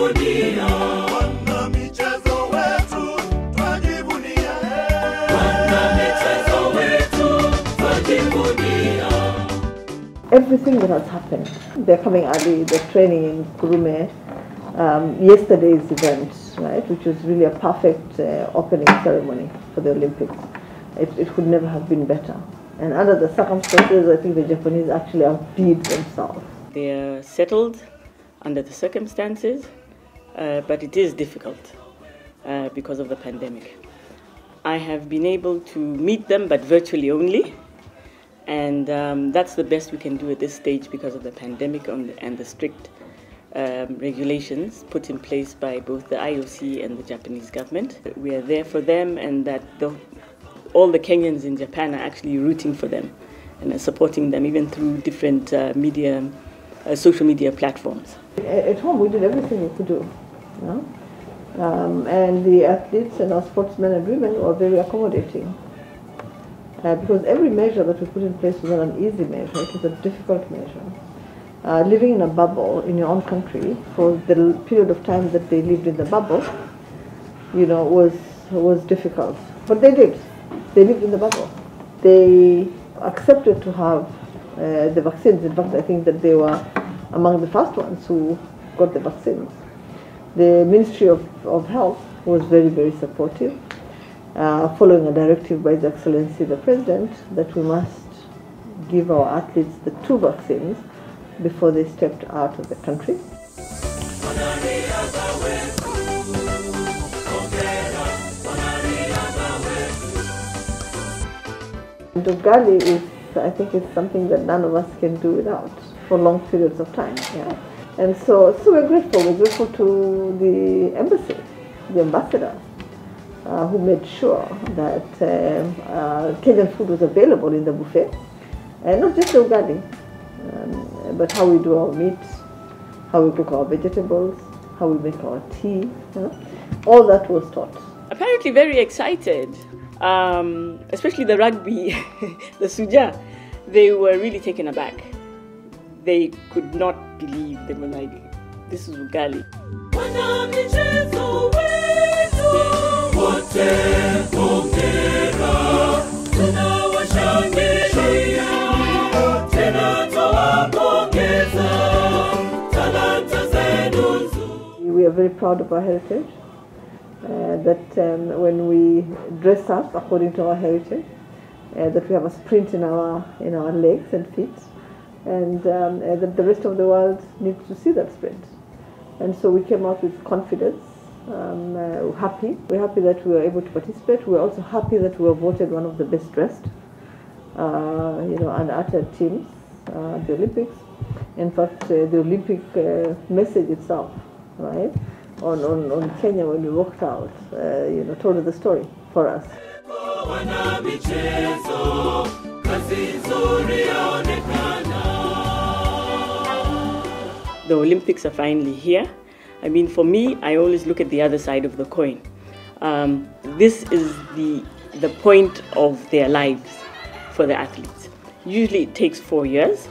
twajivunia. Wana michezo wetu twajivunia. Wana michezo wetu twajivunia. Everything that has happened, they're coming early, the training in Kurume, yesterday's event, right, which was really a perfect opening ceremony for the Olympics. It could never have been better. And under the circumstances, I think the Japanese actually outdid themselves. They are settled under the circumstances, but it is difficult because of the pandemic. I have been able to meet them, but virtually only. And that's the best we can do at this stage because of the pandemic and the strict regulations put in place by both the IOC and the Japanese government. We are there for them, and that all the Kenyans in Japan are actually rooting for them and are supporting them even through different social media platforms. At home we did everything we could do, you know? And the athletes and our sportsmen and women were very accommodating. Because every measure that we put in place was not an easy measure, it was a difficult measure. Living in a bubble in your own country for the period of time that they lived in the bubble, you know, was difficult. But they did. They lived in the bubble. They accepted to have the vaccines. In fact, I think that they were among the first ones who got the vaccines. The Ministry of Health was very, very supportive. Following a directive by His Excellency the President that we must give our athletes the 2 vaccines before they stepped out of the country. And Ugali is, I think, it's something that none of us can do without for long periods of time. Yeah. And so we're grateful. We're grateful to the embassy, the ambassador, who made sure that Kenyan food was available in the buffet, and not just the ugali, but how we do our meat, how we cook our vegetables, how we make our tea, you know? All that was taught. Apparently very excited, especially the rugby, the Suja. They were really taken aback. They could not believe. They were like, this is ugali. We are very proud of our heritage, that when we dress up according to our heritage, that we have a sprint in our legs and feet, and that the rest of the world needs to see that sprint. And so we came out with confidence. We're happy that we were able to participate. We're also happy that we were voted one of the best dressed, and athlete teams at the Olympics. In fact, the Olympic message itself, right, on Kenya when we walked out, told the story for us. The Olympics are finally here. I mean, for me, I always look at the other side of the coin. This is the point of their lives for the athletes. Usually it takes 4 years,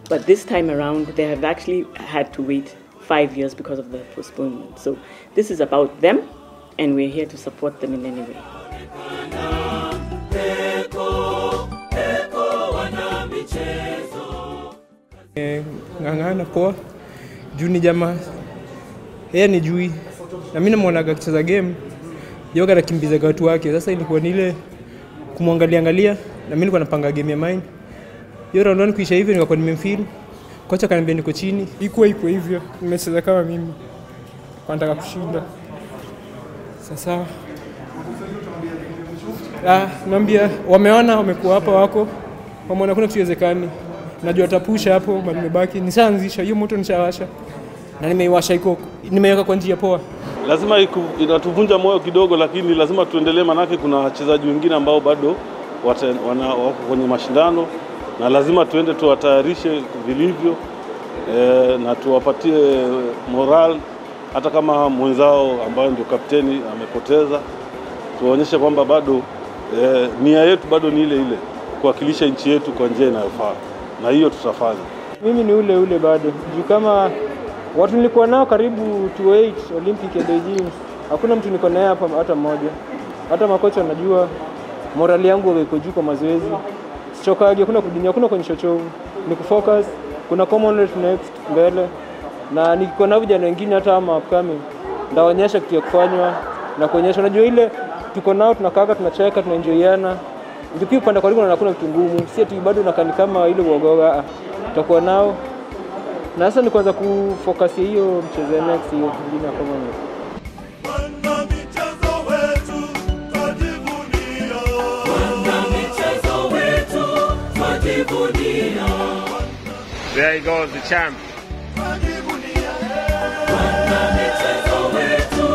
but this time around they have actually had to wait 5 years because of the postponement. So this is about them, and we're here to support them in any way. Ng'ang'ana poa, juu ni jamaa, yeye ni jui, na mimi namuonaga akicheza game, yoga anakimbiza watu wake. Sasa ilikuwa ni ile kumwangalia, na mimi nilikuwa napanga game ya mine. Hiyo round 1 kuisha hivi nilikuwa nimemfeel. Kocha kaniambia niko chini. Iko hivyo, nimecheza kama mimi. Nataka kushinda. Sasa naambia wameona wamekuwa hapa wako. Wameona kuna kiwezekani. Najua tapusha hapo, bali nimebaki. Nishaanzisha hiyo moto, nishawasha. Na nimeiwasha iko, nimeweka kwa njia poa. Lazima inatuvunja moyo kidogo, lakini lazima tuendelee, manake kuna wachezaji wengine ambao bado wako kwenye mashindano, na lazima tuende tuwatayarishe vilivyo, na tuwapatie moral, hata kama mwenzao ambaye ndio kapteni amepoteza, tuwaonyeshe kwamba bado nia yetu bado ni ile kuwakilisha nchi yetu kwa njia inayofaa, na hiyo tutafanya. Mimi ni ule bado. Juu kama Watu nilikuwa nao karibu 28 Olympic ya Beijing. Hakuna mtu niko naye hapa hata mmoja. Hata makocha wanajua morali yangu iko juu kwa mazoezi. Sichokagi, hakuna kudinya, hakuna kuonyesha chovu. Ni kufocus, kuna Commonwealth next mbele. Na niko na vijana wengine hata ama upcoming. Ndaonyesha kitu ya kufanywa na kuonyesha unajua ile tuko nao tunakaaga tunacheka tunaenjoyana. Ndio upande karibu na hakuna kitu ngumu. Si ati bado unakani kama ile uogoga. Tutakuwa nao. Na sasa ni kwanza kufocus hiyo mchezo next hiyo nyingine ya Commonwealth. Wana michezo wetu twajivunia. Wana michezo wetu twajivunia. There he goes, the champ. Twajivunia. Wana michezo wetu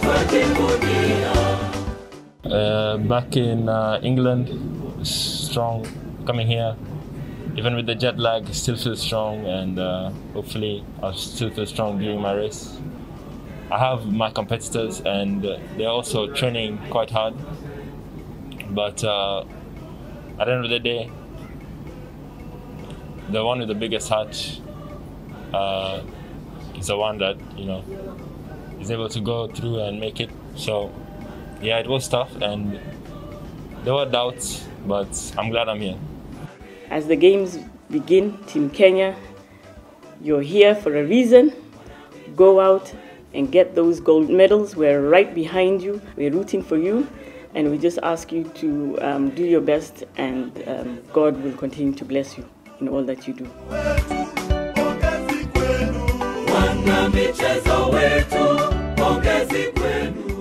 twajivunia. Back in England, strong. Coming here, even with the jet lag, still feel strong, and hopefully I'll still feel strong during my race. I have my competitors, and they're also training quite hard. But at the end of the day, the one with the biggest heart is the one that is able to go through and make it. So yeah, it was tough, and there were doubts, but I'm glad I'm here. As the games begin, Team Kenya, you're here for a reason. Go out and get those gold medals. We're right behind you. We're rooting for you. And we just ask you to do your best, and God will continue to bless you in all that you do. Wana michezo wetu, pongezi kwenu.